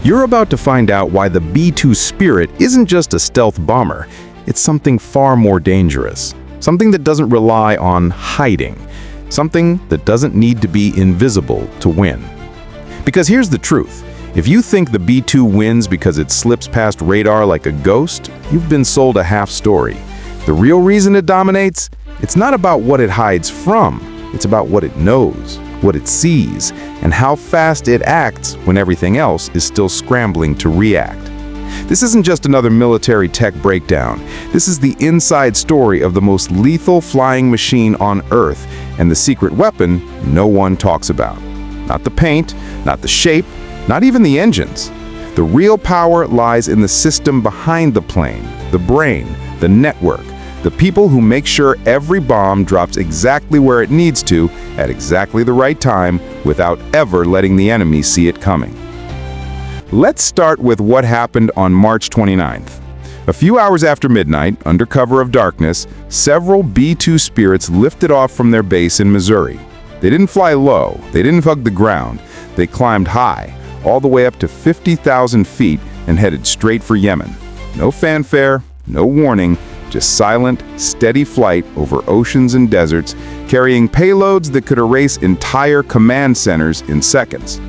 You're about to find out why the B-2 Spirit isn't just a stealth bomber. It's something far more dangerous. Something that doesn't rely on hiding. Something that doesn't need to be invisible to win. Because here's the truth. If you think the B-2 wins because it slips past radar like a ghost, you've been sold a half story. The real reason it dominates? It's not about what it hides from. It's about what it knows, what it sees, and how fast it acts when everything else is still scrambling to react. This isn't just another military tech breakdown. This is the inside story of the most lethal flying machine on Earth and the secret weapon no one talks about. Not the paint, not the shape, not even the engines. The real power lies in the system behind the plane, the brain, the network, the people who make sure every bomb drops exactly where it needs to at exactly the right time without ever letting the enemy see it coming. Let's start with what happened on March 29th. A few hours after midnight, under cover of darkness, several B-2 Spirits lifted off from their base in Missouri. They didn't fly low, they didn't hug the ground, they climbed high, all the way up to 50,000 feet and headed straight for Yemen. No fanfare, no warning, just silent, steady flight over oceans and deserts, carrying payloads that could erase entire command centers in seconds.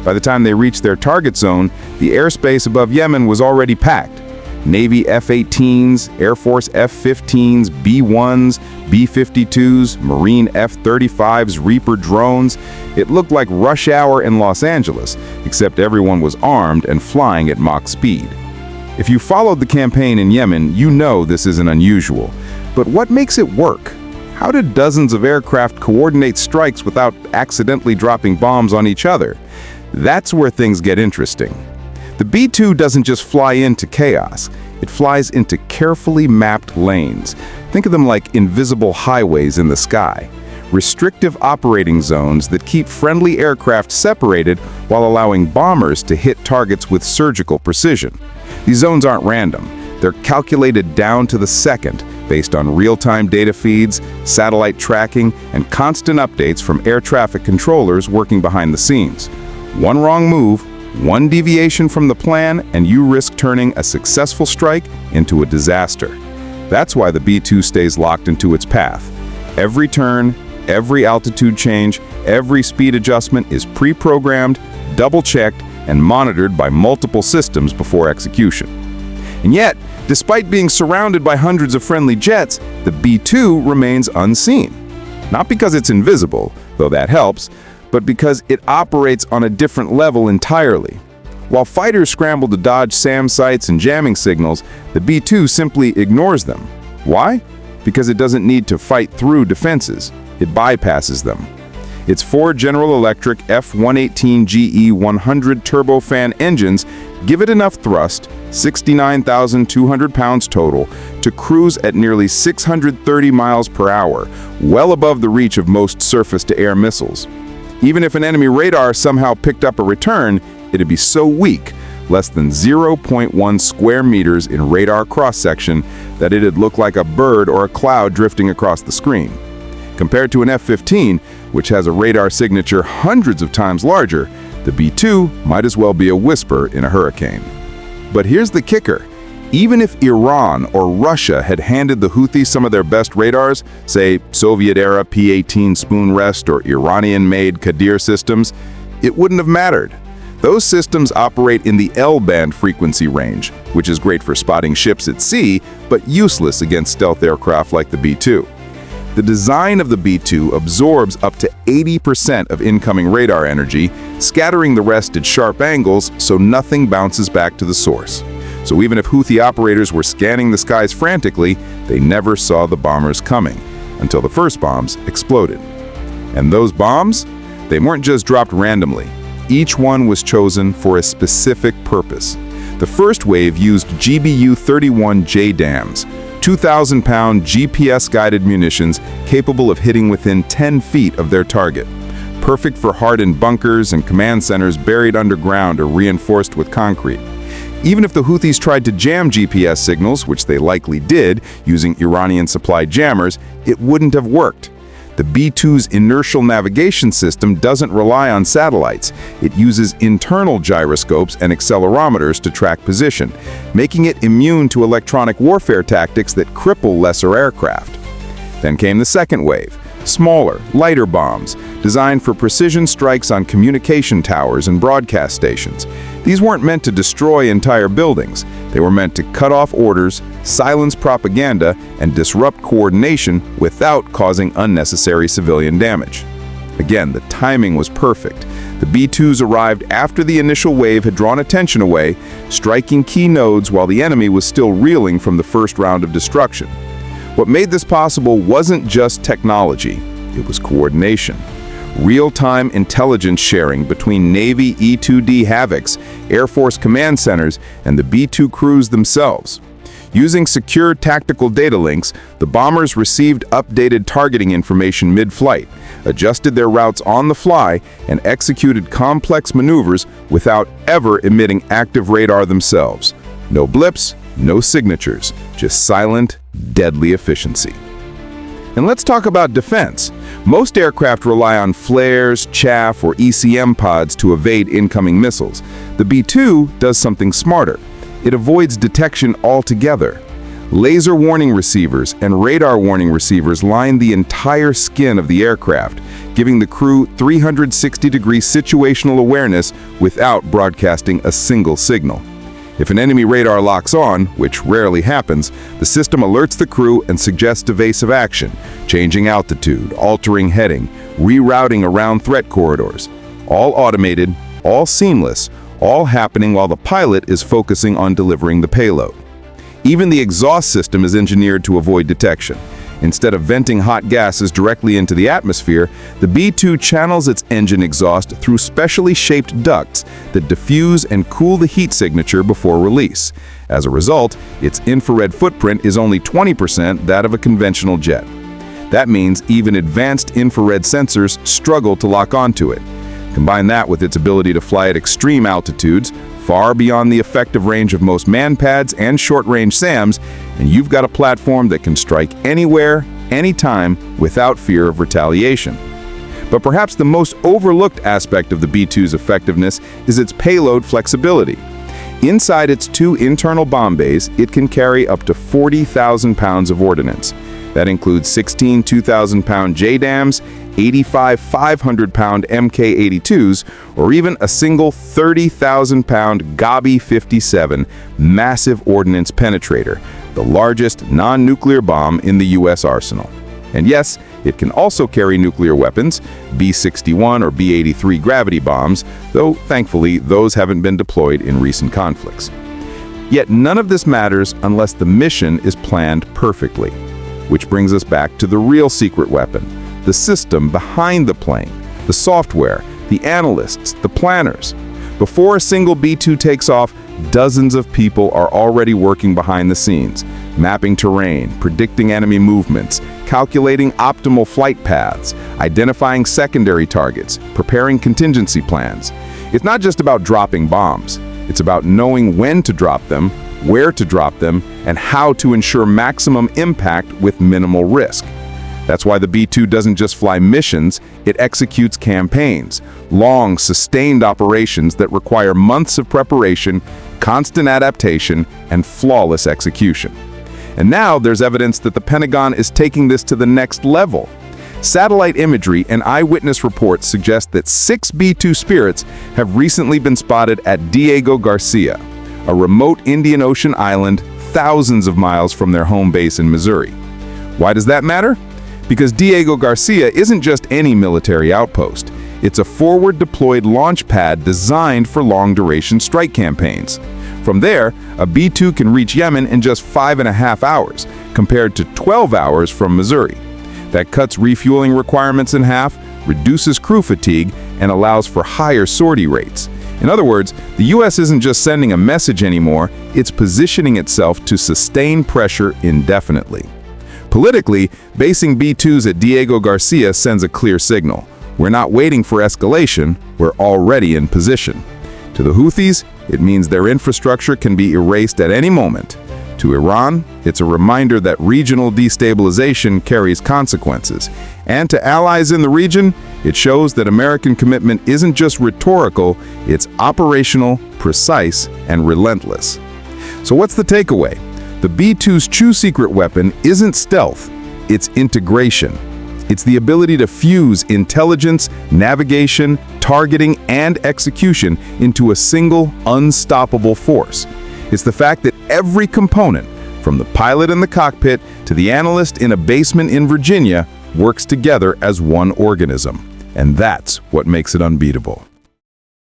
By the time they reached their target zone, the airspace above Yemen was already packed. Navy F-18s, Air Force F-15s, B-1s, B-52s, Marine F-35s, Reaper drones. It looked like rush hour in Los Angeles, except everyone was armed and flying at Mach speed. If you followed the campaign in Yemen, you know this isn't unusual. But what makes it work? How did dozens of aircraft coordinate strikes without accidentally dropping bombs on each other? That's where things get interesting. The B-2 doesn't just fly into chaos. It flies into carefully mapped lanes. Think of them like invisible highways in the sky. Restrictive operating zones that keep friendly aircraft separated while allowing bombers to hit targets with surgical precision. These zones aren't random. They're calculated down to the second based on real-time data feeds, satellite tracking, and constant updates from air traffic controllers working behind the scenes. One wrong move, one deviation from the plan, and you risk turning a successful strike into a disaster. That's why the B-2 stays locked into its path. Every turn, every altitude change, every speed adjustment is pre-programmed, double-checked, and monitored by multiple systems before execution. And yet, despite being surrounded by hundreds of friendly jets, the B-2 remains unseen. Not because it's invisible, though that helps, but because it operates on a different level entirely. While fighters scramble to dodge SAM sites and jamming signals, the B-2 simply ignores them. Why? Because it doesn't need to fight through defenses. It bypasses them. Its four General Electric F-118GE 100 turbofan engines give it enough thrust, 69,200 pounds total, to cruise at nearly 630 miles per hour, well above the reach of most surface-to-air missiles. Even if an enemy radar somehow picked up a return, it'd be so weak, less than 0.1 square meters in radar cross-section, that it'd look like a bird or a cloud drifting across the screen. Compared to an F-15, which has a radar signature hundreds of times larger, the B-2 might as well be a whisper in a hurricane. But here's the kicker. Even if Iran or Russia had handed the Houthis some of their best radars, say Soviet-era P-18 spoon rest or Iranian-made Qadir systems, it wouldn't have mattered. Those systems operate in the L-band frequency range, which is great for spotting ships at sea, but useless against stealth aircraft like the B-2. The design of the B-2 absorbs up to 80% of incoming radar energy, scattering the rest at sharp angles so nothing bounces back to the source. So even if Houthi operators were scanning the skies frantically, they never saw the bombers coming, until the first bombs exploded. And those bombs? They weren't just dropped randomly. Each one was chosen for a specific purpose. The first wave used GBU-31 JDAMs, 2,000-pound GPS-guided munitions capable of hitting within 10 feet of their target. Perfect for hardened bunkers and command centers buried underground or reinforced with concrete. Even if the Houthis tried to jam GPS signals, which they likely did, using Iranian-supplied jammers, it wouldn't have worked. The B-2's inertial navigation system doesn't rely on satellites. It uses internal gyroscopes and accelerometers to track position, making it immune to electronic warfare tactics that cripple lesser aircraft. Then came the second wave. Smaller, lighter bombs, designed for precision strikes on communication towers and broadcast stations. These weren't meant to destroy entire buildings. They were meant to cut off orders, silence propaganda, and disrupt coordination without causing unnecessary civilian damage. Again, the timing was perfect. The B-2s arrived after the initial wave had drawn attention away, striking key nodes while the enemy was still reeling from the first round of destruction. What made this possible wasn't just technology, it was coordination. Real-time intelligence sharing between Navy E-2D Havocs, Air Force command centers, and the B-2 crews themselves. Using secure tactical data links, the bombers received updated targeting information mid-flight, adjusted their routes on the fly, and executed complex maneuvers without ever emitting active radar themselves. No blips, no signatures, just silent, deadly efficiency. And let's talk about defense. Most aircraft rely on flares, chaff, or ECM pods to evade incoming missiles. The B-2 does something smarter. It avoids detection altogether. Laser warning receivers and radar warning receivers line the entire skin of the aircraft, giving the crew 360-degree situational awareness without broadcasting a single signal. If an enemy radar locks on, which rarely happens, the system alerts the crew and suggests evasive action, changing altitude, altering heading, rerouting around threat corridors. All automated, all seamless, all happening while the pilot is focusing on delivering the payload. Even the exhaust system is engineered to avoid detection. Instead of venting hot gases directly into the atmosphere, the B-2 channels its engine exhaust through specially shaped ducts that diffuse and cool the heat signature before release. As a result, its infrared footprint is only 20% that of a conventional jet. That means even advanced infrared sensors struggle to lock onto it. Combine that with its ability to fly at extreme altitudes, far beyond the effective range of most manpads and short-range SAMs, and you've got a platform that can strike anywhere, anytime, without fear of retaliation. But perhaps the most overlooked aspect of the B-2's effectiveness is its payload flexibility. Inside its two internal bomb bays, it can carry up to 40,000 pounds of ordnance. That includes 16 2,000-pound JDAMs, 85 500-pound Mk-82s, or even a single 30,000-pound Gabi-57 massive ordnance penetrator, the largest non-nuclear bomb in the U.S. arsenal. And yes, it can also carry nuclear weapons, B-61 or B-83 gravity bombs, though thankfully those haven't been deployed in recent conflicts. Yet none of this matters unless the mission is planned perfectly. Which brings us back to the real secret weapon, the system behind the plane, the software, the analysts, the planners. Before a single B-2 takes off, dozens of people are already working behind the scenes, mapping terrain, predicting enemy movements, calculating optimal flight paths, identifying secondary targets, preparing contingency plans. It's not just about dropping bombs. It's about knowing when to drop them, where to drop them, and how to ensure maximum impact with minimal risk. That's why the B-2 doesn't just fly missions, it executes campaigns, long, sustained operations that require months of preparation, constant adaptation, and flawless execution. And now there's evidence that the Pentagon is taking this to the next level. Satellite imagery and eyewitness reports suggest that 6 B-2 Spirits have recently been spotted at Diego Garcia, a remote Indian Ocean island thousands of miles from their home base in Missouri. Why does that matter? Because Diego Garcia isn't just any military outpost. It's a forward-deployed launch pad designed for long-duration strike campaigns. From there, a B-2 can reach Yemen in just 5.5 hours, compared to 12 hours from Missouri. That cuts refueling requirements in half, reduces crew fatigue, and allows for higher sortie rates. In other words, the U.S. isn't just sending a message anymore, it's positioning itself to sustain pressure indefinitely. Politically, basing B-2s at Diego Garcia sends a clear signal. We're not waiting for escalation, we're already in position. To the Houthis, it means their infrastructure can be erased at any moment. To Iran, it's a reminder that regional destabilization carries consequences. And to allies in the region, it shows that American commitment isn't just rhetorical, it's operational, precise, and relentless. So what's the takeaway? The B-2's true secret weapon isn't stealth, it's integration. It's the ability to fuse intelligence, navigation, targeting, and execution into a single, unstoppable force. It's the fact that every component, from the pilot in the cockpit to the analyst in a basement in Virginia, works together as one organism. And that's what makes it unbeatable.